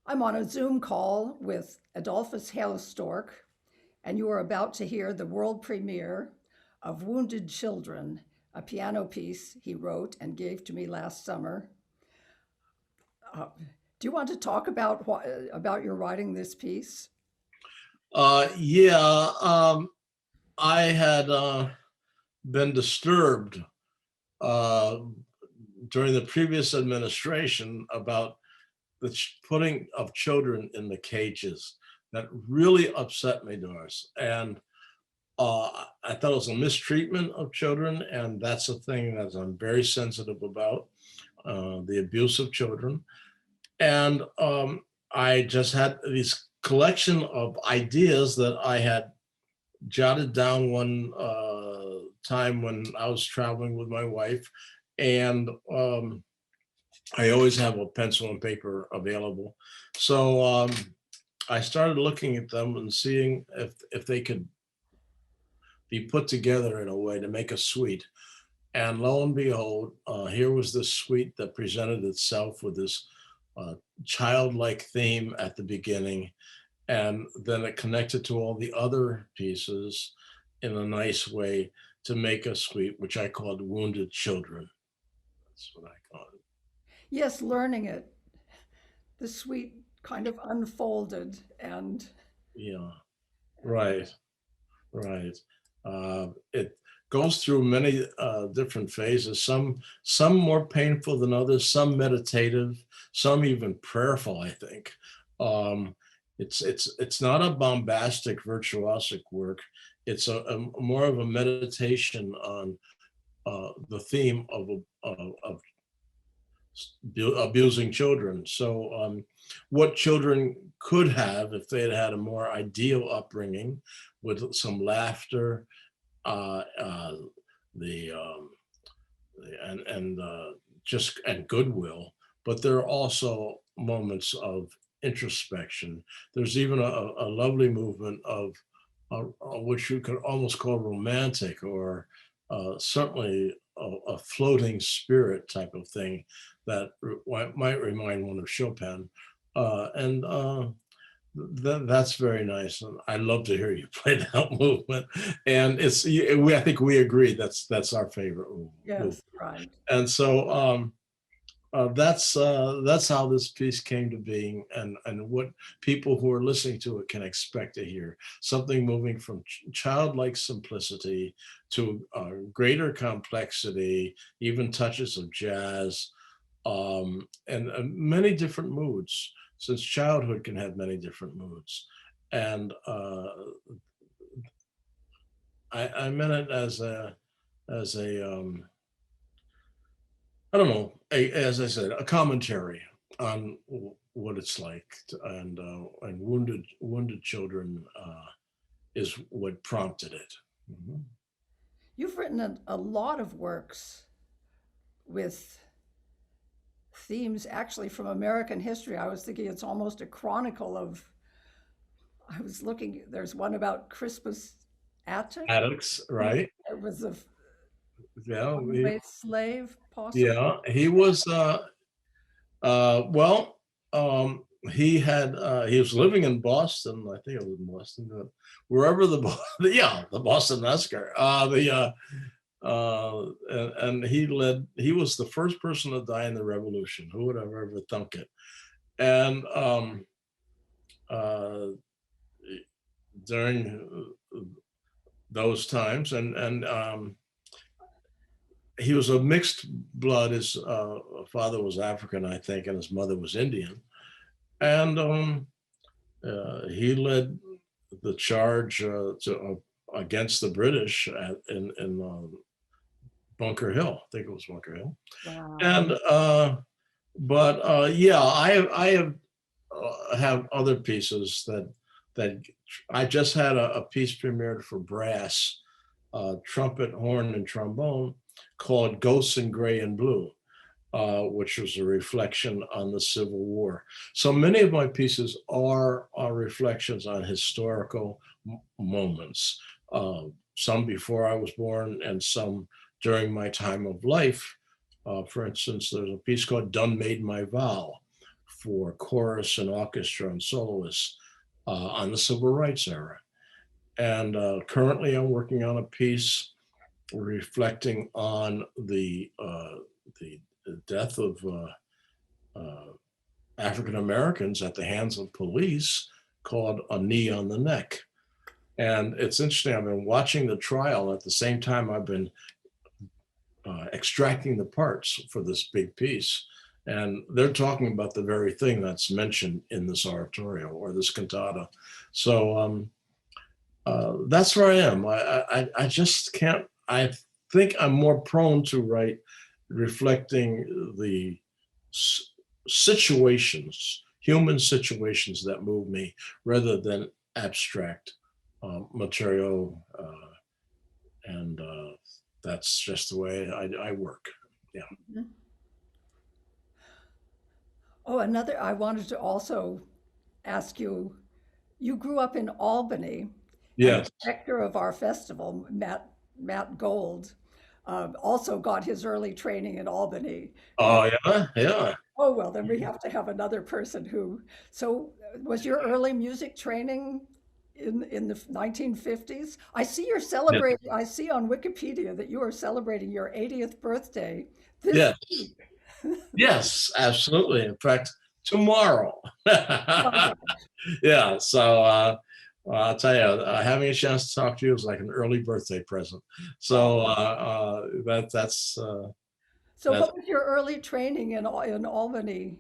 I'm on a Zoom call with Adolphus Hailstork, and you are about to hear the world premiere of Wounded Children, a piano piece he wrote and gave to me last summer. Do you want to talk about your writing this piece? Yeah, I had been disturbed uh, during the previous administration about the putting of children in the cages. That really upset me, Doris. And I thought it was a mistreatment of children, and that's a thing that I'm very sensitive about, the abuse of children. And I just had this collection of ideas that I had jotted down one time when I was traveling with my wife, and I always have a pencil and paper available. So I started looking at them and seeing if they could be put together in a way to make a suite. And lo and behold, here was this suite that presented itself with this uh, childlike theme at the beginning, and then it connected to all the other pieces in a nice way to make a suite, which I called Wounded Children. That's what I call it. Yes, learning it. The suite kind of unfolded and Yeah, right, right. It goes through many different phases. Some more painful than others. Some meditative. Some even prayerful. I think. Um, it's not a bombastic virtuosic work. It's a more of a meditation on the theme of abusing children. So, what children could have if they had had a more ideal upbringing with some laughter, uh, uh, the, and just and goodwill, but there are also moments of introspection. There's even a lovely movement of which you could almost call romantic, or certainly a floating spirit type of thing that might remind one of Chopin. And That's very nice, and I love to hear you play that movement. And I think we agree that's our favorite movement. yes, right. And so that's how this piece came to being, and what people who are listening to it can expect to hear. Something moving from childlike simplicity to greater complexity, even touches of jazz, and many different moods, since childhood can have many different moods. And I meant it as a I don't know, as I said, a commentary on what it's like, and wounded children is what prompted it. Mhm. You've written a lot of works with themes actually from American history. I was thinking it's almost a chronicle of, I was looking, there's one about Crispus Attucks. Addicts, He right? was a Yeah, runaway slave, possibly. yeah. He was well. He was living in Boston. I think it was in Boston, but wherever yeah, the Boston Husker. And he was the first person to die in the revolution. Who would have ever thunk it? And uh, during those times, and he was a mixed blood. His father was African, I think, and his mother was Indian. And he led the charge against the British in Bunker Hill. I think it was Bunker Hill. Wow. And but Yeah, I have other pieces that I just had a piece premiered for brass, trumpet, horn, and trombone, called Ghosts in Gray and Blue, which was a reflection on the Civil War. So many of my pieces are reflections on historical moments, some before I was born and some during my time of life. For instance, there's a piece called Done Made My Vow, for chorus and orchestra and soloists on the civil rights era. And currently I'm working on a piece reflecting on the death of African Americans at the hands of police, called A Knee on the Neck. And it's interesting, I've been watching the trial at the same time I've been extracting the parts for this big piece. And they're talking about the very thing that's mentioned in this oratorio or this cantata. So that's where I am. I just can't, I think I'm more prone to write reflecting the situations, human situations that move me, rather than abstract material. And that's just the way I work. Yeah. Mhm. Oh, I wanted to also ask you, you grew up in Albany, and the Yes. director of our festival, Matt Gold, also got his early training in Albany. And Oh, yeah. Yeah. oh, well, then we have to have another person who, so was your early music training in the 1950s? I see you're Yeah. celebrating, I see on Wikipedia that you are celebrating your 80th birthday this Yes. week. Yes, absolutely. In fact, tomorrow. Oh, Yeah. So I'll tell you, having a chance to talk to you is like an early birthday present. So oh. So that's what was your early training in Albany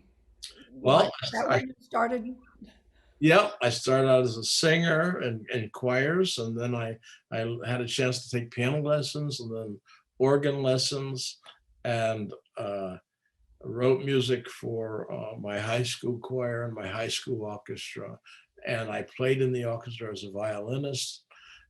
well. like? Is that I where you started? Yeah, I started out as a singer and choirs, and then I had a chance to take piano lessons and then organ lessons, and wrote music for my high school choir and my high school orchestra, and I played in the orchestra as a violinist,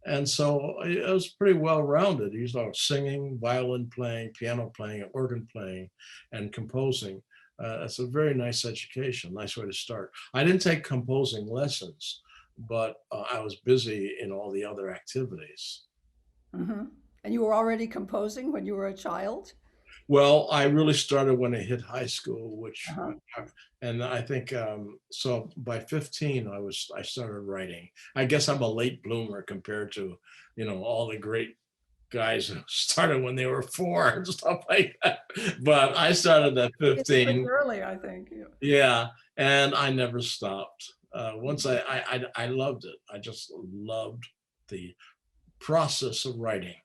and so I was pretty well rounded. You know, singing, violin playing, piano playing, organ playing, and composing. It's a very nice education, nice way to start. I didn't take composing lessons, but I was busy in all the other activities. Hmm. And you were already composing when you were a child? Well, I really started when I hit high school, which, Uh-huh. and I think so. By 15, I started writing. I guess I'm a late bloomer compared to, all the great guys who started when they were 4 and stuff like that. But I started at It's pretty 15. early, I think. Yeah. Yeah, and I never stopped. Once I loved it. I just loved the process of writing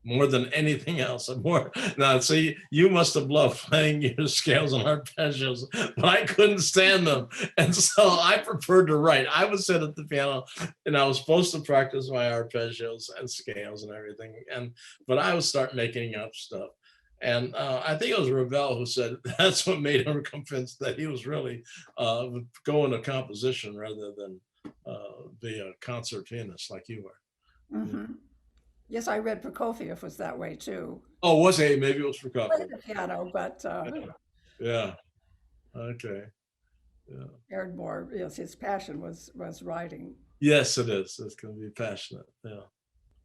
more than anything else. And more now, see, you must have loved playing your scales and arpeggios, but I couldn't stand them, and so I preferred to write. I would sit at the piano, and I was supposed to practice my arpeggios and scales and everything, but I would start making up stuff. And I think it was Ravel who said that's what made him convinced that he was really going to composition rather than be a concert pianist like you were. Yeah. Hmm. Yes, I read Prokofiev was that way too. Oh, was he? Maybe it was for coffee. Played the piano, but Yeah. Yeah. Okay. Yeah. cared more. Yes, his passion was writing. Yes, it is. It's going to be passionate. Yeah.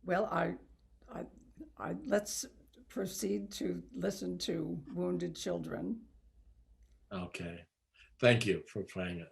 Well, I, let's proceed to listen to Wounded Children. Okay. Thank you for playing it.